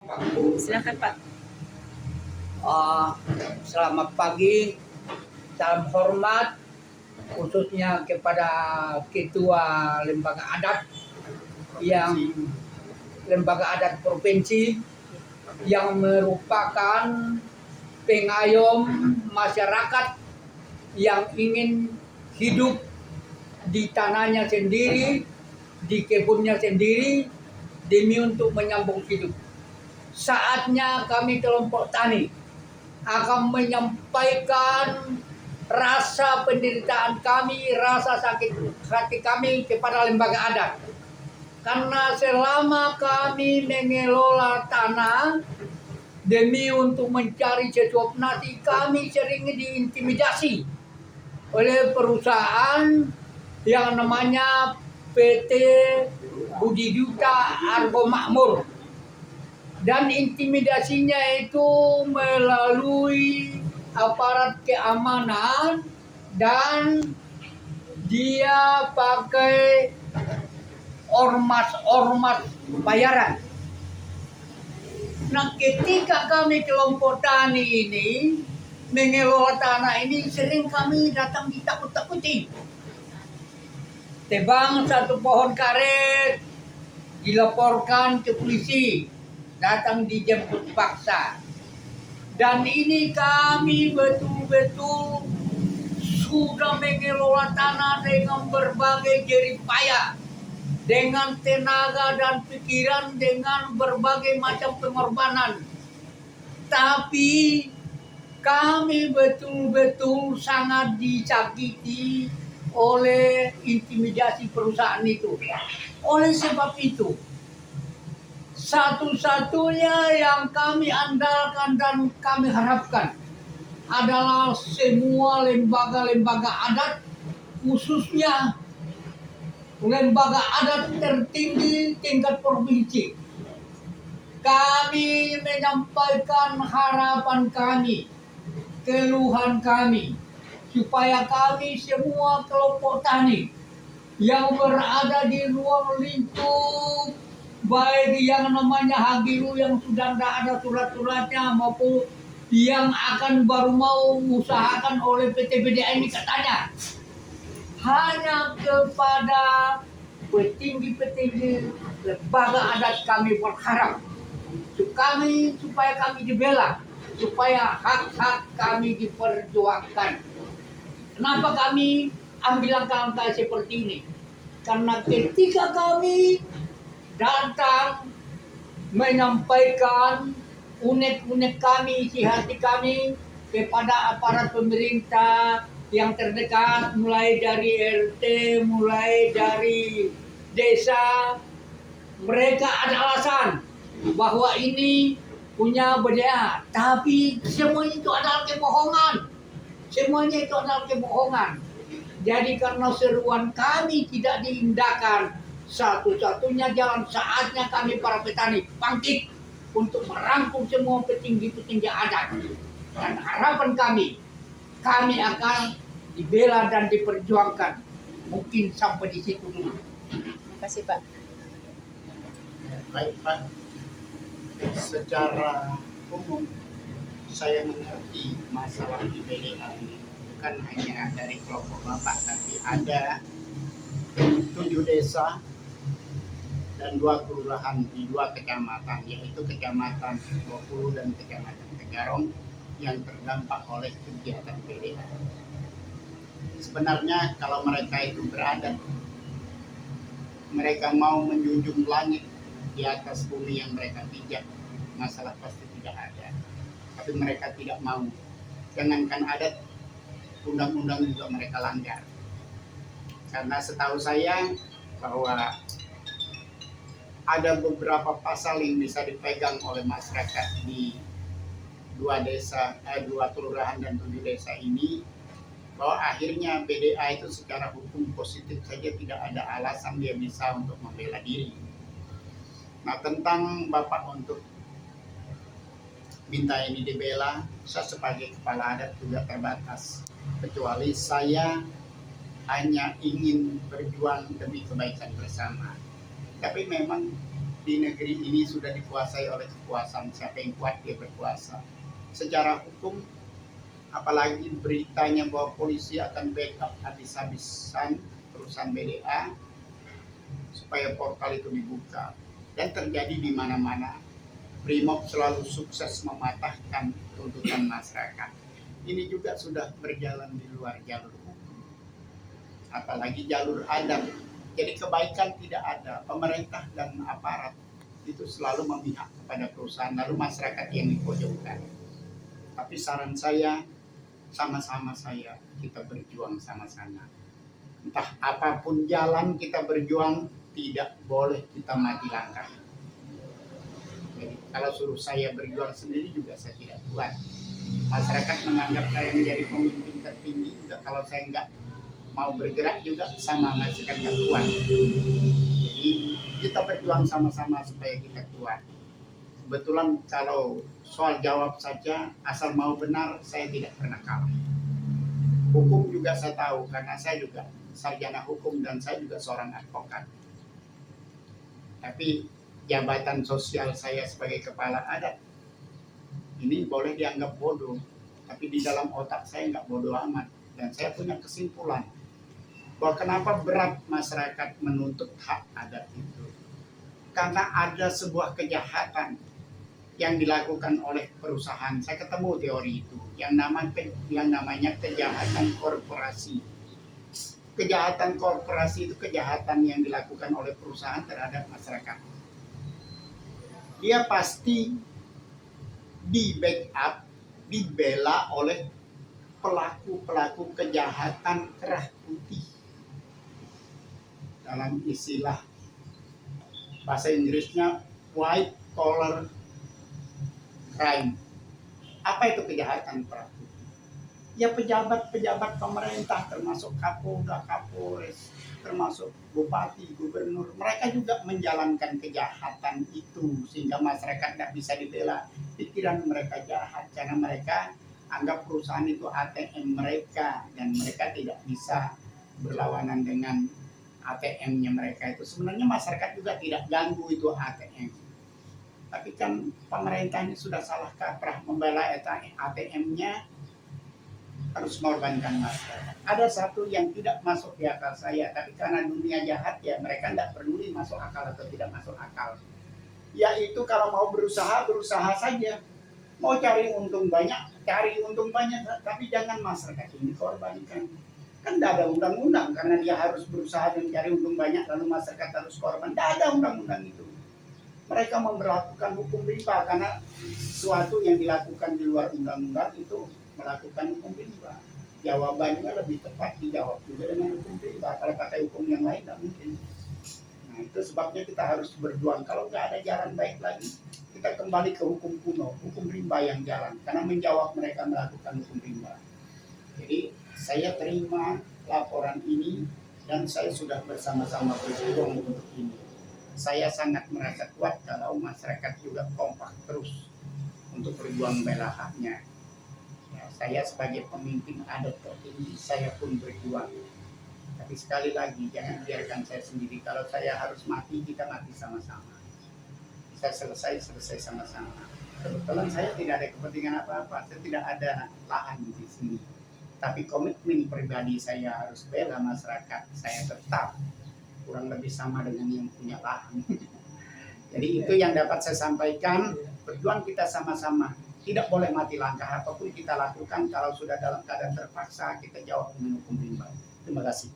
Silakan Pak. Ah, Selamat pagi, salam hormat khususnya kepada Ketua Lembaga Adat yang Lembaga Adat Provinsi yang merupakan pengayom masyarakat yang ingin hidup di tanahnya sendiri, di kebunnya sendiri demi untuk menyambung hidup. Saatnya kami kelompok tani akan menyampaikan rasa penderitaan kami, rasa sakit hati kami kepada lembaga adat. Karena selama kami mengelola tanah demi untuk mencari sesuap nasi, kami sering diintimidasi oleh perusahaan yang namanya PT Budi Duta Argo Makmur. Dan intimidasinya itu melalui aparat keamanan dan dia pakai ormas-ormas bayaran. Nah, ketika kami kelompok tani ini mengelola tanah ini, sering kami datang ditakut-takuti. Tebang satu pohon karet, dilaporkan ke polisi, datang dijemput paksa. Dan ini kami betul-betul sudah mengelola tanah dengan berbagai jerih payah, dengan tenaga dan pikiran, dengan berbagai macam pengorbanan. Tapi kami betul-betul sangat disakiti oleh intimidasi perusahaan itu. Oleh sebab itu, satu-satunya yang kami andalkan dan kami harapkan adalah semua lembaga-lembaga adat, khususnya lembaga adat tertinggi tingkat provinsi. Kami menyampaikan harapan kami, keluhan kami, supaya kami semua kelompok tani yang berada di ruang lingkup, baik yang namanya Hagiru yang sudah tidak ada surat-suratnya maupun yang akan baru mau usahakan oleh PT BDA ini, katanya hanya kepada petinggi-petinggi lembaga adat kami berharap supaya kami dibela, supaya hak-hak kami diperjuangkan. Kenapa kami ambil langkah-langkah seperti ini? Karena ketika kami datang menyampaikan unek-unek kami, isi hati kami kepada aparat pemerintah yang terdekat, mulai dari RT, mulai dari desa, mereka ada alasan bahwa ini punya BDA, tapi semuanya itu adalah kebohongan. Semuanya itu adalah kebohongan. Jadi karena seruan kami tidak diindahkan, satu-satunya jalan saatnya kami para petani bangkit untuk merangkul semua petinggi-petinggi adat. Dan harapan kami akan dibela dan diperjuangkan. Mungkin sampai di situ dulu. Terima kasih Pak. Baik Pak, secara umum saya mengerti masalah di BDA ini bukan hanya dari kelompok Bapak, tapi ada 7 desa dan 2 kelurahan di 2 kecamatan, yaitu Kecamatan Bokulu dan Kecamatan Tegarong yang terdampak oleh kegiatan BDA. Sebenarnya kalau mereka itu beradat, mereka mau menjunjung langit di atas bumi yang mereka pijak, masalah pasti tidak ada. Tapi mereka tidak mau. Jangankan adat, undang-undang juga mereka langgar. Karena setahu saya bahwa ada beberapa pasal yang bisa dipegang oleh masyarakat di 2 kelurahan dan 7 desa ini, bahwa akhirnya BDA itu secara hukum positif saja tidak ada alasan dia bisa untuk membela diri. Nah, tentang Bapak untuk minta ini dibela, saya sebagai kepala adat juga terbatas. Kecuali saya hanya ingin berjuang demi kebaikan bersama. Tapi memang di negeri ini sudah dikuasai oleh kekuasaan. Siapa yang kuat dia berkuasa. Secara hukum, apalagi beritanya bahwa polisi akan backup habis-habisan perusahaan BDA supaya portal itu dibuka, dan terjadi di mana-mana. Brimob selalu sukses mematahkan tuntutan masyarakat. Ini juga sudah berjalan di luar jalur hukum, apalagi jalur adat. Jadi kebaikan tidak ada. Pemerintah dan aparat itu selalu memihak kepada perusahaan, lalu masyarakat yang dipojokkan. Tapi saran saya, sama-sama kita berjuang sama-sama. Entah apapun jalan kita berjuang, tidak boleh kita mati langkah. Jadi kalau suruh saya berjuang sendiri juga saya tidak kuat. Masyarakat menganggap saya menjadi pemimpin tertinggi juga, kalau saya nggak mau bergerak juga sama masyarakat nggak kuat. Jadi kita berjuang sama-sama supaya kita kuat. Kebetulan kalau soal jawab saja, asal mau benar, saya tidak pernah kalah. Hukum juga saya tahu, karena saya juga sarjana hukum dan saya juga seorang advokat. Tapi jabatan sosial saya sebagai kepala adat, ini boleh dianggap bodoh, tapi di dalam otak saya nggak bodoh amat. Dan saya punya kesimpulan bahwa kenapa berat masyarakat menuntut hak adat itu. Karena ada sebuah kejahatan yang dilakukan oleh perusahaan. Saya ketemu teori itu, yang namanya kejahatan korporasi. Kejahatan korporasi itu kejahatan yang dilakukan oleh perusahaan terhadap masyarakat. Dia pasti di backup, dibela oleh pelaku-pelaku kejahatan kerah putih. Dalam istilah bahasa Inggrisnya white collar crime. Apa itu kejahatan kerah putih? Ya pejabat-pejabat pemerintah, termasuk Kapolda, Kapolres, termasuk bupati, gubernur, mereka juga menjalankan kejahatan itu sehingga masyarakat tidak bisa dibela. Pikiran mereka jahat karena mereka anggap perusahaan itu ATM mereka dan mereka tidak bisa berlawanan dengan ATM-nya mereka itu. Sebenarnya masyarakat juga tidak ganggu itu ATM. Tapi kan pemerintah ini sudah salah kaprah membela ATM-nya, harus mengorbankan masyarakat. Ada satu yang tidak masuk di akal saya, tapi karena dunia jahat ya mereka tidak peduli masuk akal atau tidak masuk akal. Yaitu kalau mau berusaha saja. Mau cari untung banyak, tapi jangan masyarakat ini korbankan. Kan tidak ada undang-undang karena dia harus berusaha dan cari untung banyak lalu masyarakat harus korban. Tidak ada undang-undang itu. Mereka memperlakukan hukum riba karena sesuatu yang dilakukan di luar undang-undang itu melakukan hukum riba. Jawabannya lebih tepat dijawab juga dengan hukum riba. Kalau pakai hukum yang lain tidak mungkin. Nah itu sebabnya kita harus berjuang. Kalau nggak ada jalan baik lagi, kita kembali ke hukum kuno, hukum rimba yang jalan. Karena menjawab mereka melakukan hukum rimba. Jadi saya terima laporan ini dan saya sudah bersama-sama berjuang untuk ini. Saya sangat merasa kuat kalau masyarakat juga kompak terus untuk berjuang bela haknya. Ya, saya sebagai pemimpin adat tertinggi, saya pun berjuang. Tapi sekali lagi, jangan biarkan saya sendiri. Kalau saya harus mati, kita mati sama-sama. Bisa selesai sama-sama. Kebetulan saya tidak ada kepentingan apa-apa, saya tidak ada lahan di sini. Tapi komitmen pribadi saya harus bela masyarakat. Saya tetap kurang lebih sama dengan yang punya lahan. Jadi itu yang dapat saya sampaikan. Berjuang kita sama-sama. Tidak boleh mati langkah, apapun kita lakukan. Kalau sudah dalam keadaan terpaksa, kita jawab dengan hukum rimba. Terima kasih.